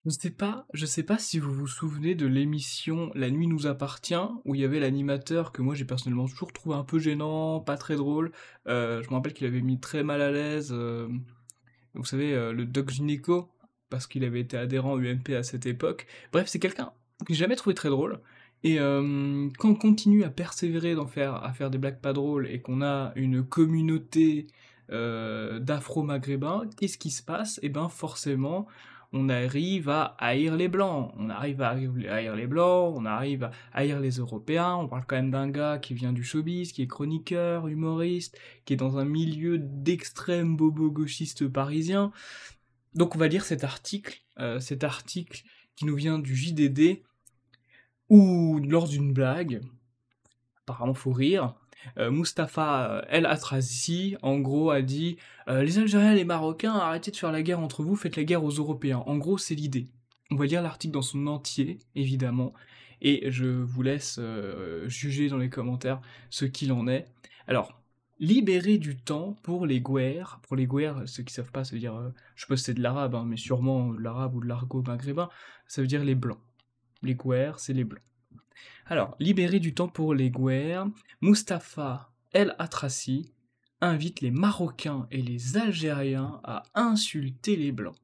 Je sais pas si vous vous souvenez de l'émission La nuit nous appartient, où il y avait l'animateur que moi j'ai personnellement toujours trouvé un peu gênant, pas très drôle. Je me rappelle qu'il avait mis très mal à l'aise, vous savez, le doc gynéco, parce qu'il avait été adhérent UMP à cette époque. Bref, c'est quelqu'un que j'ai jamais trouvé très drôle. Et quand on continue à persévérer à faire des blagues pas drôles et qu'on a une communauté d'afro-maghrébins, qu'est-ce qui se passe? Eh ben forcément, on arrive à haïr les blancs, on arrive à haïr les blancs, on arrive à haïr les Européens, on parle quand même d'un gars qui vient du showbiz, qui est chroniqueur, humoriste, qui est dans un milieu d'extrême bobo-gauchiste parisien. Donc on va lire cet article qui nous vient du JDD, où lors d'une blague, apparemment faut rire, Mustapha El Atrassi, en gros, a dit les Algériens et les Marocains, arrêtez de faire la guerre entre vous, faites la guerre aux Européens. En gros, c'est l'idée. On va lire l'article dans son entier, évidemment, et je vous laisse juger dans les commentaires ce qu'il en est. Alors, libérer du temps pour les guerres, ceux qui savent pas, ça veut dire, je suppose que c'est de l'arabe, hein, mais sûrement de l'arabe ou de l'argot maghrébin, ça veut dire les blancs. Les guerres, c'est les blancs. Alors, libérer du temps pour les guerres, Mustapha El Atrassi invite les Marocains et les Algériens à insulter les Blancs.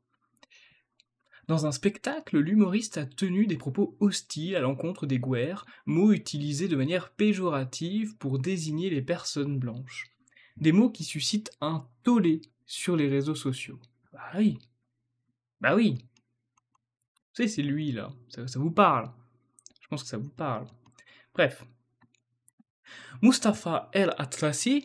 Dans un spectacle, l'humoriste a tenu des propos hostiles à l'encontre des Guers, mots utilisés de manière péjorative pour désigner les personnes blanches. Des mots qui suscitent un tollé sur les réseaux sociaux. Bah oui, bah oui, vous savez, c'est lui là, ça vous parle. Je pense que ça vous parle. Bref, Mustapha El Atrassi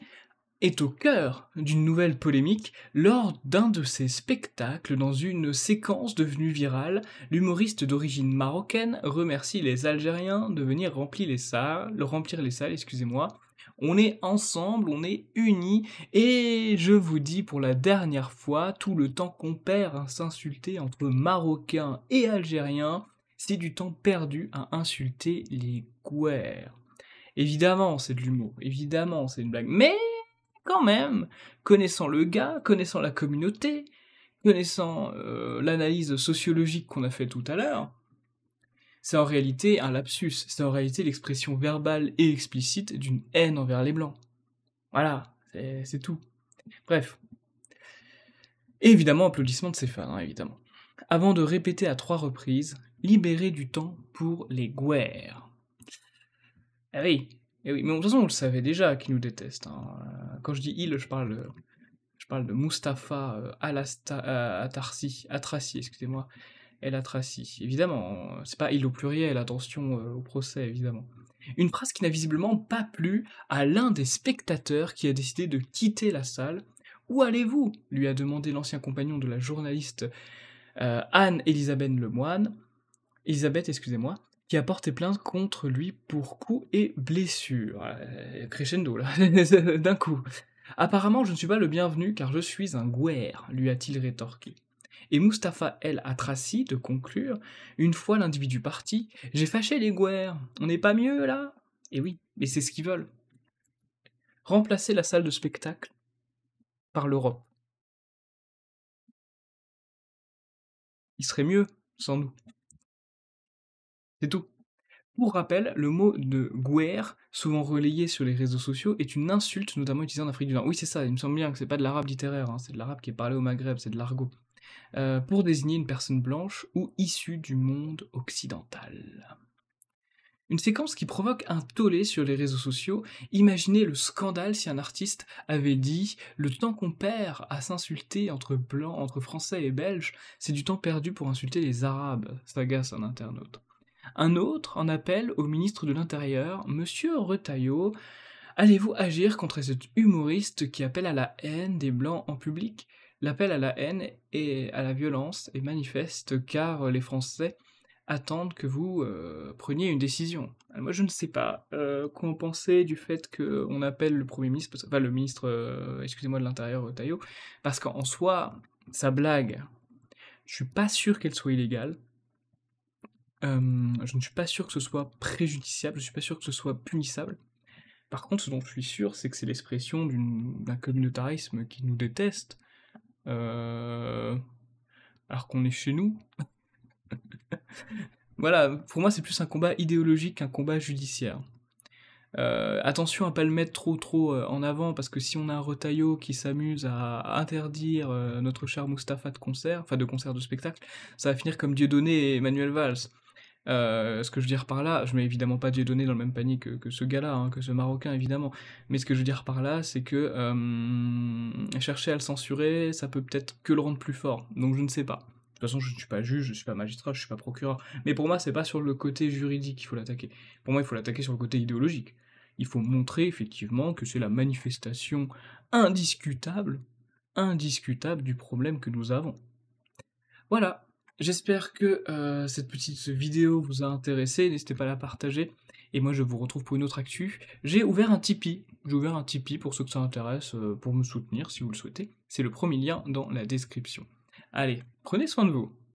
est au cœur d'une nouvelle polémique lors d'un de ses spectacles dans une séquence devenue virale. L'humoriste d'origine marocaine remercie les Algériens de venir remplir les salles, excusez-moi. On est ensemble, on est unis, et je vous dis pour la dernière fois, tout le temps qu'on perd à s'insulter entre Marocains et Algériens, c'est du temps perdu à insulter les Gouers. Évidemment, c'est de l'humour, évidemment, c'est une blague, mais quand même, connaissant le gars, connaissant la communauté, connaissant l'analyse sociologique qu'on a fait tout à l'heure, c'est en réalité un lapsus, c'est en réalité l'expression verbale et explicite d'une haine envers les blancs. Voilà, c'est tout. Bref. Et évidemment, applaudissements de ses fans, hein, évidemment. Avant de répéter à 3 reprises, libérer du temps pour les guerres. Ah oui, eh oui, mais de toute façon, on le savait déjà qu'ils nous détestent, hein. Quand je dis il, je parle de Mustapha Atrassi, excusez-moi, El Atrassi. Évidemment, c'est pas il au pluriel, attention au procès, évidemment. Une phrase qui n'a visiblement pas plu à l'un des spectateurs qui a décidé de quitter la salle. Où allez-vous lui a demandé l'ancien compagnon de la journaliste Elisabeth, excusez-moi, qui a porté plainte contre lui pour coups et blessures. Crescendo là, d'un coup. Apparemment, je ne suis pas le bienvenu car je suis un Gouer, lui a-t-il rétorqué. Et Mustapha El Atrassi de conclure, une fois l'individu parti, j'ai fâché les Gouers, on n'est pas mieux là? Et oui, mais c'est ce qu'ils veulent. Remplacer la salle de spectacle par l'Europe. Il serait mieux, sans nous. C'est tout. Pour rappel, le mot de Gouer, souvent relayé sur les réseaux sociaux, est une insulte notamment utilisée en Afrique du Nord. Oui, c'est ça, il me semble bien que c'est pas de l'arabe littéraire, hein, c'est de l'arabe qui est parlé au Maghreb, c'est de l'argot. Pour désigner une personne blanche ou issue du monde occidental. Une séquence qui provoque un tollé sur les réseaux sociaux. Imaginez le scandale si un artiste avait dit le temps qu'on perd à s'insulter entre blancs, entre français et belges, c'est du temps perdu pour insulter les arabes, s'agace un internaute. Un autre en appelle au ministre de l'Intérieur, Monsieur Retailleau, allez-vous agir contre cet humoriste qui appelle à la haine des blancs en public? L'appel à la haine et à la violence est manifeste car les Français attendent que vous preniez une décision. Alors moi je ne sais pas quoi penser du fait qu'on appelle le Premier ministre, enfin le ministre, excusez-moi de l'Intérieur, Retailleau, parce qu'en soi, sa blague, je suis pas sûr qu'elle soit illégale. Je ne suis pas sûr que ce soit préjudiciable, je suis pas sûr que ce soit punissable. Par contre, ce dont je suis sûr, c'est que c'est l'expression d'un communautarisme qui nous déteste, alors qu'on est chez nous. Voilà, pour moi, c'est plus un combat idéologique qu'un combat judiciaire. Attention à pas le mettre trop en avant, parce que si on a un Retailleau qui s'amuse à interdire notre cher Mustapha de concert, enfin de concert de spectacle, ça va finir comme Dieudonné et Manuel Valls. Ce que je veux dire par là, je mets évidemment pas Dieudonné dans le même panier que ce gars-là, hein, que ce Marocain évidemment, mais ce que je veux dire par là, c'est que chercher à le censurer, ça peut peut-être que le rendre plus fort, donc je ne sais pas. De toute façon, je ne suis pas juge, je suis pas magistrat, je suis pas procureur, mais pour moi, c'est pas sur le côté juridique qu'il faut l'attaquer. Pour moi, il faut l'attaquer sur le côté idéologique. Il faut montrer effectivement que c'est la manifestation indiscutable, indiscutable du problème que nous avons. Voilà, j'espère que cette petite vidéo vous a intéressé, n'hésitez pas à la partager, et moi je vous retrouve pour une autre actu. J'ai ouvert un Tipeee pour ceux que ça intéresse, pour me soutenir si vous le souhaitez, c'est le premier lien dans la description. Allez, prenez soin de vous.